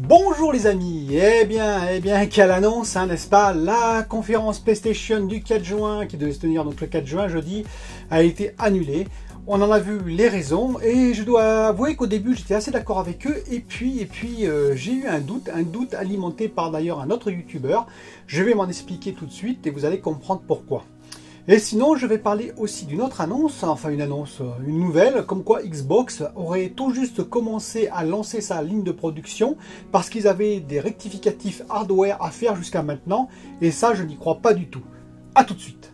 Bonjour les amis, eh bien, quelle annonce, hein, n'est-ce pas? La conférence PlayStation du 4 juin, qui devait se tenir donc le 4 juin, jeudi, a été annulée. On en a vu les raisons, et je dois avouer qu'au début j'étais assez d'accord avec eux, et puis j'ai eu un doute alimenté par d'ailleurs un autre youtubeur. Je vais m'en expliquer tout de suite, et vous allez comprendre pourquoi. Et sinon, je vais parler aussi d'une autre annonce, une nouvelle, comme quoi Xbox aurait tout juste commencé à lancer sa ligne de production parce qu'ils avaient des rectificatifs hardware à faire jusqu'à maintenant, et ça, je n'y crois pas du tout. A tout de suite.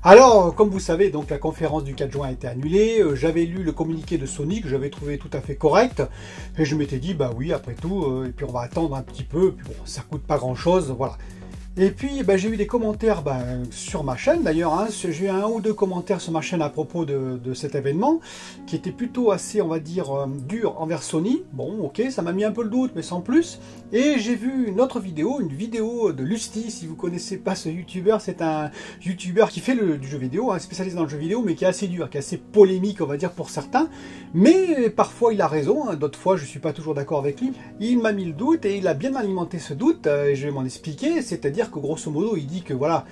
Alors, comme vous savez, donc la conférence du 4 juin a été annulée. J'avais lu le communiqué de Sony que j'avais trouvé tout à fait correct. Et je m'étais dit, bah oui, après tout, et puis on va attendre un petit peu. Puis bon, ça coûte pas grand chose, voilà. Et puis, j'ai eu des commentaires sur ma chaîne d'ailleurs. Hein, j'ai eu un ou deux commentaires sur ma chaîne à propos de cet événement, qui était plutôt assez, on va dire, dur envers Sony. Bon, ok, ça m'a mis un peu le doute, mais sans plus. Et j'ai vu une autre vidéo, de Lusty. Si vous connaissez pas ce youtubeur, c'est un youtubeur qui fait du jeu vidéo, un spécialiste dans le jeu vidéo, mais qui est assez dur, qui est assez polémique, on va dire, pour certains. Mais parfois il a raison, hein, d'autres fois je suis pas toujours d'accord avec lui. Il m'a mis le doute et il a bien alimenté ce doute, et je vais m'en expliquer. C'est-à-dire que grosso modo il dit que voilà,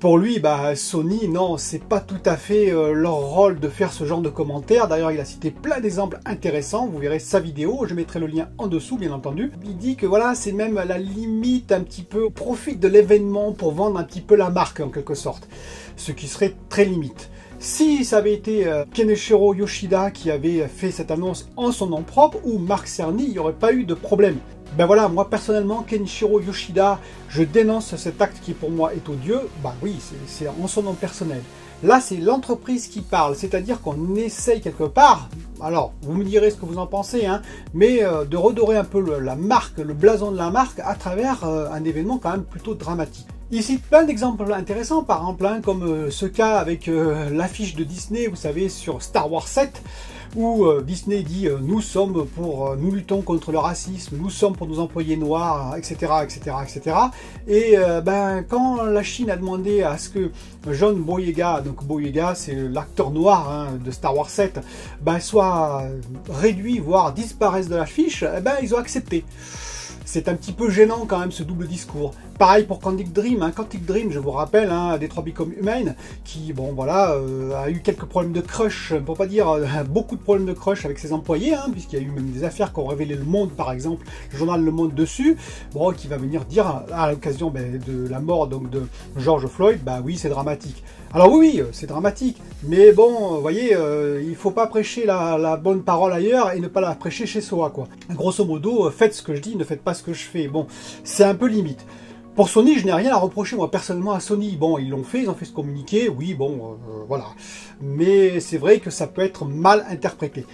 pour lui Sony, non, c'est pas tout à fait leur rôle de faire ce genre de commentaires. D'ailleurs il a cité plein d'exemples intéressants, vous verrez sa vidéo, je mettrai le lien en dessous bien entendu. Il dit que voilà, c'est même à la limite un petit peu, profite de l'événement pour vendre un petit peu la marque en quelque sorte, ce qui serait très limite. Si ça avait été Kenichiro Yoshida qui avait fait cette annonce en son nom propre, ou Marc Cerny, il n'y aurait pas eu de problème. Ben voilà, moi personnellement, Kenichiro Yoshida, je dénonce cet acte qui pour moi est odieux. Oui, c'est en son nom personnel. Là, c'est l'entreprise qui parle, c'est-à-dire qu'on essaye quelque part, alors vous me direz ce que vous en pensez, hein, mais de redorer un peu la marque, le blason de la marque à travers un événement quand même plutôt dramatique. Ici, plein d'exemples intéressants, par exemple, hein, comme ce cas avec l'affiche de Disney, vous savez, sur Star Wars 7, où Disney dit nous luttons contre le racisme, nous sommes pour nos employés noirs, etc., etc., etc. Et quand la Chine a demandé à ce que John Boyega, donc Boyega c'est l'acteur noir, hein, de Star Wars 7, soit réduit, voire disparaisse de l'affiche, ils ont accepté. C'est un petit peu gênant quand même ce double discours. Pareil pour Quantic Dream, hein. Quantic Dream, je vous rappelle, hein, Detroit Become Human, qui, a eu quelques problèmes de crush, pour pas dire beaucoup de problèmes de crush avec ses employés, hein, puisqu'il y a eu même des affaires qui ont révélé Le Monde, par exemple, le journal Le Monde dessus, qui va venir dire, à l'occasion de la mort donc de George Floyd, oui, c'est dramatique. Alors oui, c'est dramatique, mais bon, vous voyez, il faut pas prêcher la bonne parole ailleurs et ne pas la prêcher chez soi, quoi. Grosso modo, faites ce que je dis, ne faites pas ce que je fais. Bon, c'est un peu limite. Pour Sony, je n'ai rien à reprocher, moi, personnellement, à Sony. Bon, ils l'ont fait, ils ont fait ce communiqué, oui, voilà. Mais c'est vrai que ça peut être mal interprété.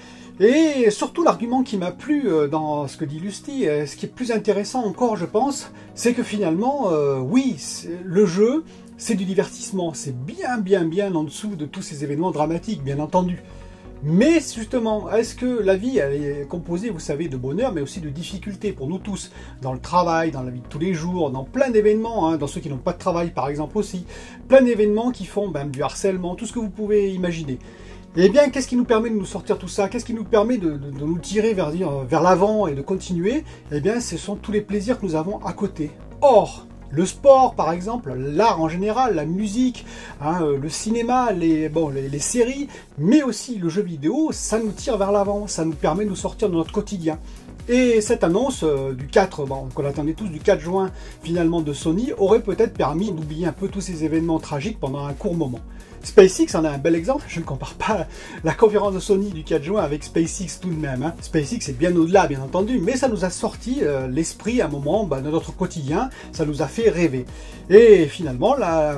Et surtout, l'argument qui m'a plu dans ce que dit Lusty, ce qui est plus intéressant encore, je pense, c'est que finalement, oui, le jeu, c'est du divertissement. C'est bien en dessous de tous ces événements dramatiques, bien entendu. Mais justement, est-ce que la vie elle est composée, vous savez, de bonheur, mais aussi de difficultés pour nous tous, dans le travail, dans la vie de tous les jours, dans plein d'événements, hein, dans ceux qui n'ont pas de travail par exemple aussi, plein d'événements qui font du harcèlement, tout ce que vous pouvez imaginer. Et bien, qu'est-ce qui nous permet de nous sortir tout ça? Qu'est-ce qui nous permet de nous tirer vers l'avant et de continuer? Eh bien, ce sont tous les plaisirs que nous avons à côté. Or, le sport, par exemple, l'art en général, la musique, hein, le cinéma, les séries, mais aussi le jeu vidéo, ça nous tire vers l'avant, ça nous permet de nous sortir de notre quotidien. Et cette annonce du 4, qu'on attendait tous, du 4 juin, finalement, de Sony, aurait peut-être permis d'oublier un peu tous ces événements tragiques pendant un court moment. SpaceX en a un bel exemple, je ne compare pas la conférence de Sony du 4 juin avec SpaceX tout de même. Hein. SpaceX est bien au-delà, bien entendu, mais ça nous a sorti l'esprit à un moment de notre quotidien, ça nous a fait rêver. Et finalement,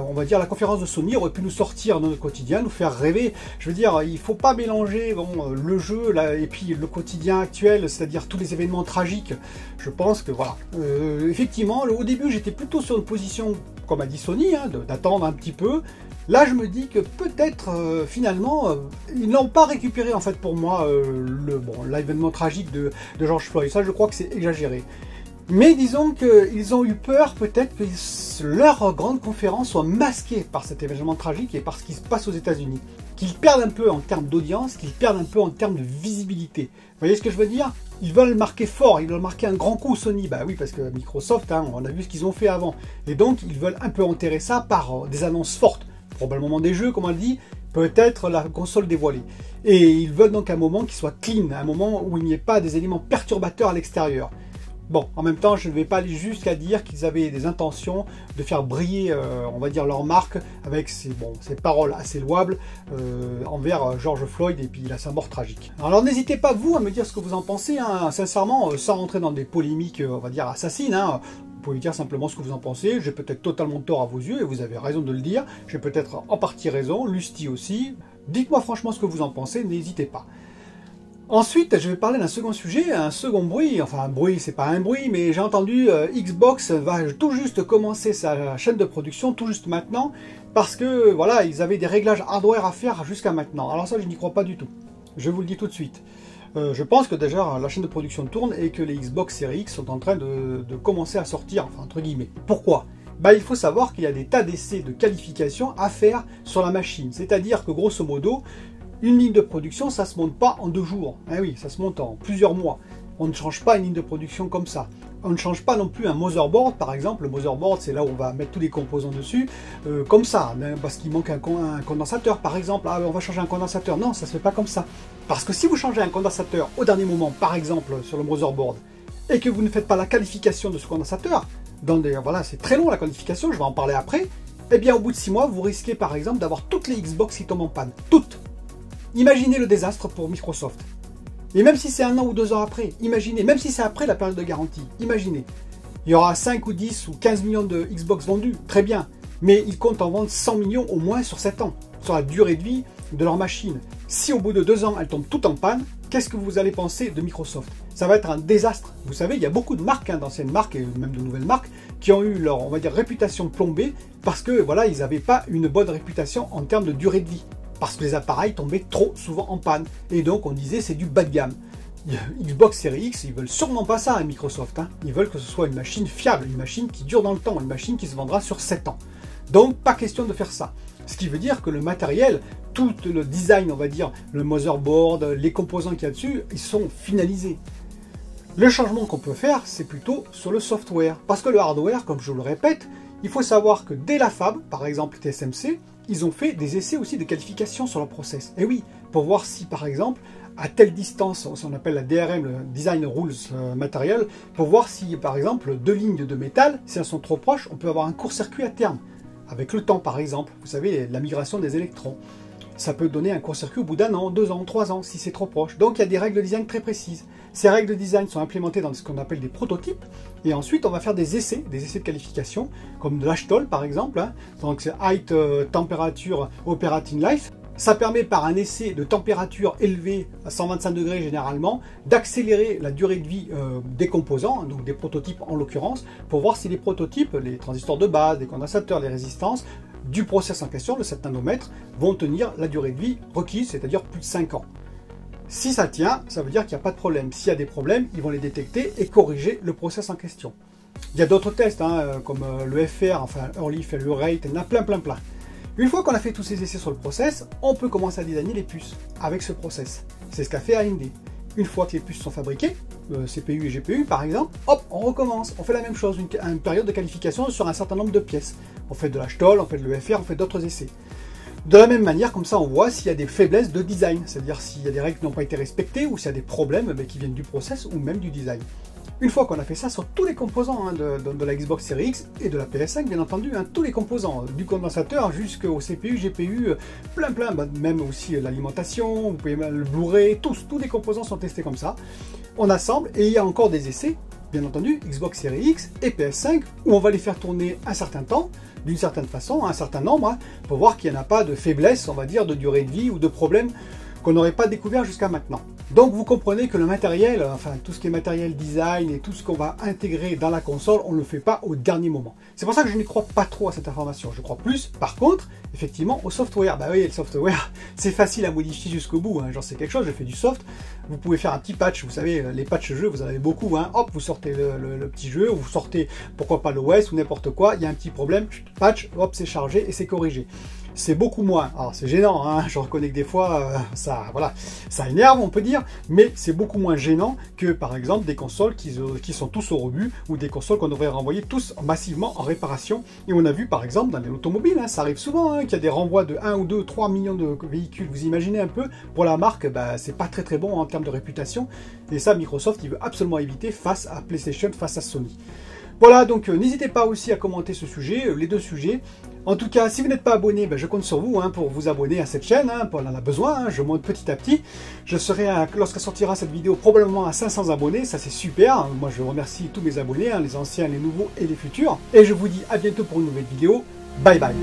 on va dire la conférence de Sony aurait pu nous sortir de notre quotidien, nous faire rêver. Je veux dire, il ne faut pas mélanger le jeu et puis le quotidien actuel, c'est-à-dire tous les événements tragiques. Je pense que voilà. Effectivement, au début, j'étais plutôt sur une position, comme a dit Sony, hein, d'attendre un petit peu. Là, je me dis que peut-être, finalement, ils n'ont pas récupéré, en fait, pour moi, l'événement tragique de George Floyd. Ça, je crois que c'est exagéré. Mais disons qu'ils ont eu peur peut-être que leur grande conférence soit masquée par cet événement tragique et par ce qui se passe aux États-Unis. Qu'ils perdent un peu en termes d'audience, qu'ils perdent un peu en termes de visibilité. Vous voyez ce que je veux dire? Ils veulent marquer fort, ils veulent marquer un grand coup Sony. Bah oui, parce que Microsoft, hein, on a vu ce qu'ils ont fait avant. Et donc, ils veulent un peu enterrer ça par des annonces fortes. Probablement des jeux, comme on le dit, peut-être la console dévoilée. Et ils veulent donc un moment qui soit clean, un moment où il n'y ait pas des éléments perturbateurs à l'extérieur. Bon, en même temps, je ne vais pas aller jusqu'à dire qu'ils avaient des intentions de faire briller, on va dire, leur marque avec ces paroles assez louables envers George Floyd et puis sa mort tragique. Alors n'hésitez pas, vous, à me dire ce que vous en pensez, hein, sincèrement, sans rentrer dans des polémiques, on va dire, assassines. Hein. Vous pouvez dire simplement ce que vous en pensez. J'ai peut-être totalement tort à vos yeux et vous avez raison de le dire. J'ai peut-être en partie raison, Lusty aussi. Dites-moi franchement ce que vous en pensez, n'hésitez pas. Ensuite, je vais parler d'un second sujet, un second bruit. Enfin, un bruit, c'est pas un bruit, mais j'ai entendu Xbox va tout juste commencer sa chaîne de production, tout juste maintenant, parce que, voilà, ils avaient des réglages hardware à faire jusqu'à maintenant. Alors ça, je n'y crois pas du tout. Je vous le dis tout de suite. Je pense que déjà, la chaîne de production tourne et que les Xbox Series X sont en train de commencer à sortir, enfin, entre guillemets. Pourquoi ? Bah, il faut savoir qu'il y a des tas d'essais de qualification à faire sur la machine. C'est-à-dire que, grosso modo, une ligne de production, ça se monte pas en 2 jours. Eh oui, ça se monte en plusieurs mois. On ne change pas une ligne de production comme ça. On ne change pas non plus un motherboard, par exemple. Le motherboard, c'est là où on va mettre tous les composants dessus, comme ça, parce qu'il manque un condensateur, par exemple. Ah, on va changer un condensateur. Non, ça se fait pas comme ça. Parce que si vous changez un condensateur au dernier moment, par exemple, sur le motherboard, et que vous ne faites pas la qualification de ce condensateur, voilà, c'est très long la qualification, je vais en parler après, eh bien, au bout de 6 mois, vous risquez, par exemple, d'avoir toutes les Xbox qui tombent en panne. Toutes! Imaginez le désastre pour Microsoft. Et même si c'est 1 an ou 2 ans après, imaginez, même si c'est après la période de garantie, imaginez. Il y aura 5 ou 10 ou 15 millions de Xbox vendus, très bien. Mais ils comptent en vendre 100 millions au moins sur 7 ans, sur la durée de vie de leur machine. Si au bout de 2 ans, elles tombent toutes en panne, qu'est-ce que vous allez penser de Microsoft? Ça va être un désastre. Vous savez, il y a beaucoup de marques, hein, d'anciennes marques et même de nouvelles marques, qui ont eu leur, on va dire, réputation plombée parce que, voilà, ils n'avaient pas une bonne réputation en termes de durée de vie. Parce que les appareils tombaient trop souvent en panne. Et donc on disait c'est du bas de gamme. Xbox Series X, ils veulent sûrement pas ça à Microsoft. Hein. Ils veulent que ce soit une machine fiable, une machine qui dure dans le temps, une machine qui se vendra sur 7 ans. Donc pas question de faire ça. Ce qui veut dire que le matériel, tout le design, on va dire, le motherboard, les composants qu'il y a dessus, ils sont finalisés. Le changement qu'on peut faire, c'est plutôt sur le software. Parce que le hardware, comme je vous le répète, il faut savoir que dès la fab, par exemple TSMC, ils ont fait des essais aussi de qualification sur leur process. Et oui, pour voir si par exemple, à telle distance, ce qu'on appelle la DRM, le Design Rules Material, pour voir si par exemple 2 lignes de métal, si elles sont trop proches, on peut avoir un court-circuit à terme. Avec le temps par exemple, vous savez, la migration des électrons. Ça peut donner un court-circuit au bout d'1 an, 2 ans, 3 ans, si c'est trop proche. Donc il y a des règles de design très précises. Ces règles de design sont implémentées dans ce qu'on appelle des prototypes. Et ensuite, on va faire des essais de qualification, comme de l'HTOL par exemple. Hein. Donc c'est Height Temperature Operating Life. Ça permet par un essai de température élevée à 125 degrés généralement, d'accélérer la durée de vie des composants, donc des prototypes en l'occurrence, pour voir si les prototypes, les transistors de base, les condensateurs, les résistances, du process en question, le 7 nanomètres, vont tenir la durée de vie requise, c'est-à-dire plus de 5 ans. Si ça tient, ça veut dire qu'il n'y a pas de problème. S'il y a des problèmes, ils vont les détecter et corriger le process en question. Il y a d'autres tests, hein, comme le FR, enfin Early Failure Rate, il y en a plein. Une fois qu'on a fait tous ces essais sur le process, on peut commencer à designer les puces avec ce process. C'est ce qu'a fait AMD. Une fois que les puces sont fabriquées, CPU et GPU par exemple, hop, on recommence. On fait la même chose, une période de qualification sur un certain nombre de pièces. On fait de l'HTOL, on fait de l'EFR, on fait d'autres essais. De la même manière, comme ça, on voit s'il y a des faiblesses de design, c'est-à-dire s'il y a des règles qui n'ont pas été respectées ou s'il y a des problèmes qui viennent du process ou même du design. Une fois qu'on a fait ça sur tous les composants hein, de la Xbox Series X et de la PS5, bien entendu, hein, tous les composants, du condensateur jusqu'au CPU, GPU, plein, bah, même aussi l'alimentation, vous pouvez même le Blu-ray, tous les composants sont testés comme ça. On assemble et il y a encore des essais, bien entendu, Xbox Series X et PS5, où on va les faire tourner un certain temps, d'une certaine façon, un certain nombre, hein, pour voir qu'il n'y en a pas de faiblesse, on va dire, de durée de vie ou de problème qu'on n'aurait pas découvert jusqu'à maintenant. Donc vous comprenez que le matériel, enfin tout ce qui est matériel design et tout ce qu'on va intégrer dans la console, on ne le fait pas au dernier moment. C'est pour ça que je n'y crois pas trop à cette information. Je crois plus, par contre, effectivement, au software. Bah oui, le software, c'est facile à modifier jusqu'au bout. Hein. J'en sais quelque chose, je fais du soft. Vous pouvez faire un petit patch, vous savez, les patchs jeux, vous en avez beaucoup. Hein. Hop, vous sortez le petit jeu, vous sortez, pourquoi pas l'OS ou n'importe quoi. Il y a un petit problème, patch, hop, c'est chargé et c'est corrigé. C'est beaucoup moins, alors c'est gênant, hein, je reconnais que des fois, ça énerve on peut dire, mais c'est beaucoup moins gênant que par exemple des consoles qui sont tous au rebut, ou des consoles qu'on devrait renvoyer tous massivement en réparation, et on a vu par exemple dans l'automobile, hein, ça arrive souvent, hein, qu'il y a des renvois de 1 ou 2, 3 millions de véhicules, vous imaginez un peu, pour la marque, bah, c'est pas très bon en termes de réputation, et ça Microsoft il veut absolument éviter face à PlayStation, face à Sony. Voilà, donc n'hésitez pas aussi à commenter ce sujet, les deux sujets. En tout cas, si vous n'êtes pas abonné, ben, je compte sur vous hein, pour vous abonner à cette chaîne, hein, on en a besoin, hein, je monte petit à petit. Je serai, lorsqu'elle sortira cette vidéo, probablement à 500 abonnés, ça c'est super. Moi je remercie tous mes abonnés, hein, les anciens, les nouveaux et les futurs. Et je vous dis à bientôt pour une nouvelle vidéo. Bye bye.